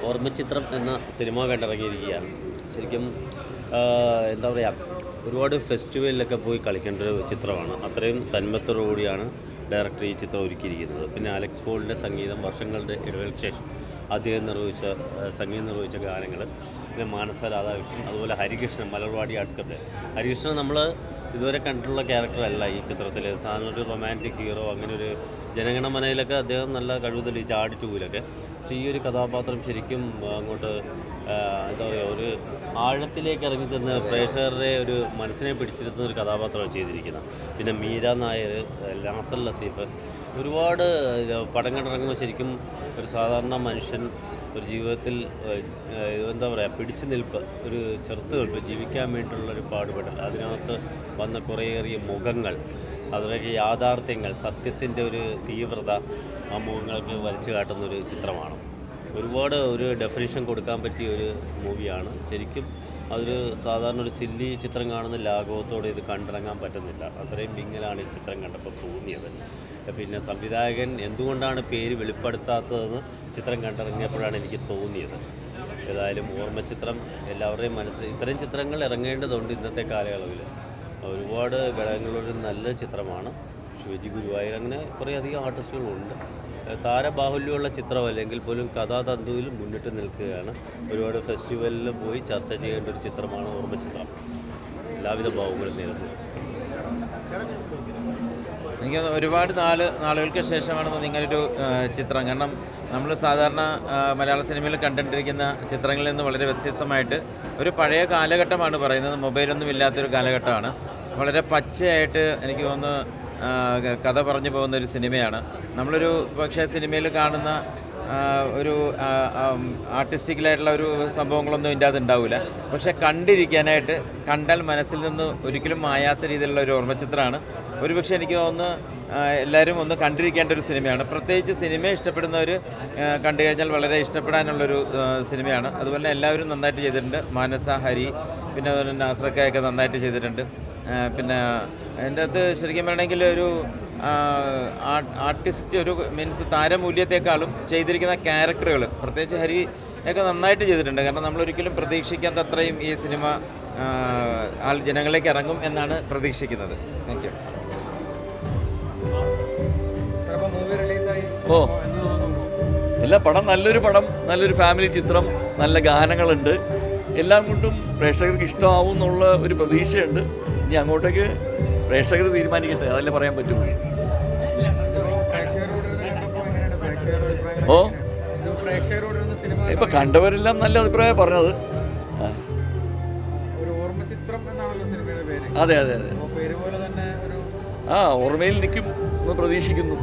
ഓർമ്മചിത്രം എന്ന സിനിമ കണ്ടിറങ്ങിയിരിക്കുകയാണ്. ശരിക്കും എന്താ പറയുക, ഒരുപാട് ഫെസ്റ്റിവലിലൊക്കെ പോയി കളിക്കേണ്ട ഒരു ചിത്രമാണ്. അത്രയും തന്മയത്തോടുകൂടിയാണ് ഡയറക്ടർ ഈ ചിത്രം ഒരുക്കിയിരിക്കുന്നത്. പിന്നെ അലക്സ് പോളിൻ്റെ സംഗീതം, വർഷങ്ങളുടെ ഇടവേളയ്ക്ക് ശേഷം അദ്ദേഹം സംഗീതം നിർവഹിച്ച ഗാനങ്ങൾ, പിന്നെ മാനസ രാധാകൃഷ്ണൻ, അതുപോലെ ഹരികൃഷ്ണൻ, മലർവാടി ആർട്സ് ക്ലബ്ബിലെ ഹരികൃഷ്ണൻ നമ്മൾ ഇതുവരെ കണ്ടിട്ടുള്ള ക്യാരക്ടറല്ല ഈ ചിത്രത്തിൽ. സാധാരണ ഒരു റൊമാൻറ്റിക് ഹീറോ, അങ്ങനെ ഒരു ജനഗണമനയിലൊക്കെ അദ്ദേഹം നല്ല കഴിവ് തെളിയിച്ച ആടിറ്റൂവിലൊക്കെ. പക്ഷേ ഈ ഒരു കഥാപാത്രം ശരിക്കും അങ്ങോട്ട് എന്താ പറയുക, ഒരു ആഴത്തിലേക്ക് ഇറങ്ങിച്ചെന്ന് പ്രേക്ഷകരുടെ ഒരു മനസ്സിനെ പിടിച്ചിരുത്തുന്ന ഒരു കഥാപാത്രമാണ് ചെയ്തിരിക്കുന്നത്. പിന്നെ മീര നായർ, നാസർ ലത്തീഫ്, ഒരുപാട് പടം കണ്ടിറങ്ങുമ്പോൾ ശരിക്കും ഒരു സാധാരണ മനുഷ്യൻ ഒരു ജീവിതത്തിൽ എന്താ പറയുക, പിടിച്ചു നിൽപ്പ്, ഒരു ചെറുത്തുനിൽപ്പ്, ജീവിക്കാൻ വേണ്ടിയിട്ടുള്ളൊരു പാടുപെടൽ, അതിനകത്ത് വന്ന കുറേയേറിയ മുഖങ്ങൾ, അതുപോലെ യാഥാർത്ഥ്യങ്ങൾ, സത്യത്തിൻ്റെ ഒരു തീവ്രത ആ മുഖങ്ങൾക്ക് വലിച്ചു കാട്ടുന്നൊരു ചിത്രമാണ്. ഒരുപാട് ഒരു ഡെഫിനിഷൻ കൊടുക്കാൻ പറ്റിയ ഒരു മൂവിയാണ്. ശരിക്കും അതൊരു സാധാരണ ഒരു സില്ലി ചിത്രം കാണുന്ന ലാഘവത്തോടെ ഇത് കണ്ടിറങ്ങാൻ പറ്റുന്നില്ല. അത്രയും വിങ്ങലാണ് ഈ ചിത്രം കണ്ടപ്പോൾ തോന്നിയത്. പിന്നെ സംവിധായകൻ എന്തുകൊണ്ടാണ് പേര് വെളിപ്പെടുത്താത്തതെന്ന് ചിത്രം കണ്ടിറങ്ങിയപ്പോഴാണ് എനിക്ക് തോന്നിയത്. ഏതായാലും ഓർമ്മചിത്രം എല്ലാവരുടെയും മനസ്സിൽ ഇത്തരം ചിത്രങ്ങൾ ഇറങ്ങേണ്ടതുണ്ട് ഇന്നത്തെ കാലയളവിൽ. ഒരുപാട് ഘടകങ്ങളൊരു നല്ല ചിത്രമാണ്. ശിവജി ഗുരുവായൂർ, അങ്ങനെ കുറേയധികം ആർട്ടിസ്റ്റുകളുണ്ട്. താരബാഹുല്യമുള്ള ചിത്രമല്ലെങ്കിൽ പോലും കഥാതന്തുവിൽ മുന്നിട്ട് നിൽക്കുകയാണ്. ഒരുപാട് ഫെസ്റ്റിവലിൽ പോയി ചർച്ച ചെയ്യേണ്ട ഒരു ചിത്രമാണ് ഓർമ്മചിത്രം. എല്ലാവിധ ഭാവങ്ങളും നേരുന്നു. എനിക്ക് ഒരുപാട് നാളുകൾക്ക് ശേഷമാണ് ഇങ്ങനൊരു ചിത്രം. കാരണം നമ്മൾ സാധാരണ മലയാള സിനിമയിൽ കണ്ടിട്ടിരിക്കുന്ന ചിത്രങ്ങളിൽ നിന്ന് വളരെ വ്യത്യസ്തമായിട്ട് ഒരു പഴയ കാലഘട്ടമാണ് പറയുന്നത്. മൊബൈലൊന്നും ഇല്ലാത്തൊരു കാലഘട്ടമാണ്. വളരെ പച്ചയായിട്ട് എനിക്ക് തോന്നുന്നു കഥ പറഞ്ഞു പോകുന്ന ഒരു സിനിമയാണ്. നമ്മളൊരു പക്ഷേ സിനിമയിൽ കാണുന്ന ഒരു ആർട്ടിസ്റ്റിക്കലായിട്ടുള്ള ഒരു സംഭവങ്ങളൊന്നും ഇതിൻ്റെ അകത്ത് ഉണ്ടാവില്ല. പക്ഷേ കണ്ടിരിക്കാനായിട്ട്, കണ്ടാൽ മനസ്സിൽ നിന്ന് ഒരിക്കലും മായാത്ത രീതിയിലുള്ള ഒരു ഓർമ്മചിത്രമാണ്. ഒരുപക്ഷെ എനിക്ക് തോന്നുന്നു എല്ലാവരും ഒന്ന് കണ്ടിരിക്കേണ്ട ഒരു സിനിമയാണ്. പ്രത്യേകിച്ച് സിനിമ ഇഷ്ടപ്പെടുന്നവർ കണ്ടു കഴിഞ്ഞാൽ വളരെ ഇഷ്ടപ്പെടാനുള്ളൊരു സിനിമയാണ്. അതുപോലെ എല്ലാവരും നന്നായിട്ട് ചെയ്തിട്ടുണ്ട്. മാനസ, ഹരി, പിന്നെ അതുപോലെ നാസറക്കയൊക്കെ നന്നായിട്ട് ചെയ്തിട്ടുണ്ട്. പിന്നെ അതിൻ്റെ അകത്ത് ശരിക്കും പറയണമെങ്കിൽ ഒരു ആർട്ടിസ്റ്റ്, ഒരു മീൻസ് താരമൂല്യത്തെക്കാളും ചെയ്തിരിക്കുന്ന ക്യാരക്ടറുകൾ, പ്രത്യേകിച്ച് ഹരി ഒക്കെ നന്നായിട്ട് ചെയ്തിട്ടുണ്ട്. കാരണം നമ്മളൊരിക്കലും പ്രതീക്ഷിക്കാത്ത അത്രയും ഈ സിനിമ ജനങ്ങളിലേക്ക് ഇറങ്ങും എന്നാണ് പ്രതീക്ഷിക്കുന്നത്. Thank you. ഓ, എല്ലാ പടം നല്ലൊരു പടം, നല്ലൊരു ഫാമിലി ചിത്രം, നല്ല ഗാനങ്ങളുണ്ട്. എല്ലാം കൊണ്ടും പ്രേക്ഷകർക്ക് ഇഷ്ടമാവും എന്നുള്ള ഒരു പ്രതീക്ഷയുണ്ട്. ഇനി അങ്ങോട്ടേക്ക് പ്രേക്ഷകർ തീരുമാനിക്കട്ടെ, അതല്ലേ പറയാൻ പറ്റുള്ളൂ. ഓ, ഇപ്പം കണ്ടവരെല്ലാം നല്ല അഭിപ്രായം പറഞ്ഞത്. അതെ അതെ അതെ, ഓർമ്മയിൽ നിൽക്കും എന്ന് പ്രതീക്ഷിക്കുന്നു.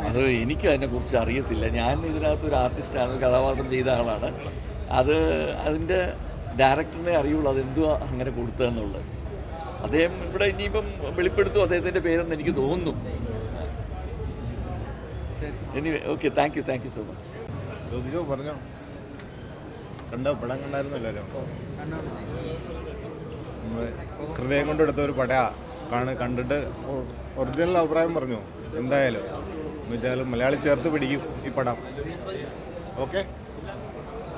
അത് എനിക്ക് അതിനെക്കുറിച്ച് അറിയത്തില്ല. ഞാൻ ഇതിനകത്തൊരു ആർട്ടിസ്റ്റാണ്, കഥാപാത്രം ചെയ്ത ആളാണ്. അതിൻ്റെ ഡയറക്ടറിനെ അറിയുള്ളൂ അതെന്തുവാ അങ്ങനെ കൊടുത്തതെന്നുള്ളത്. അദ്ദേഹം ഇവിടെ ഇനിയിപ്പം വെളിപ്പെടുത്തും അദ്ദേഹത്തിൻ്റെ പേരെന്ന് എനിക്ക് തോന്നുന്നു. Anyway, okay, thank you so much. ചോദിച്ചോ, പറഞ്ഞോ. കണ്ടോ, പടം കണ്ടായിരുന്നല്ലോ. ഹൃദയം കൊണ്ടെടുത്ത ഒരു പട കണ്ടിട്ട് ഒറിജിനൽ അഭിപ്രായം പറഞ്ഞു. എന്തായാലും എന്നുവെച്ചാൽ മലയാളി ചേർത്ത് പിടിക്കും ഈ പടം. ഓക്കെ.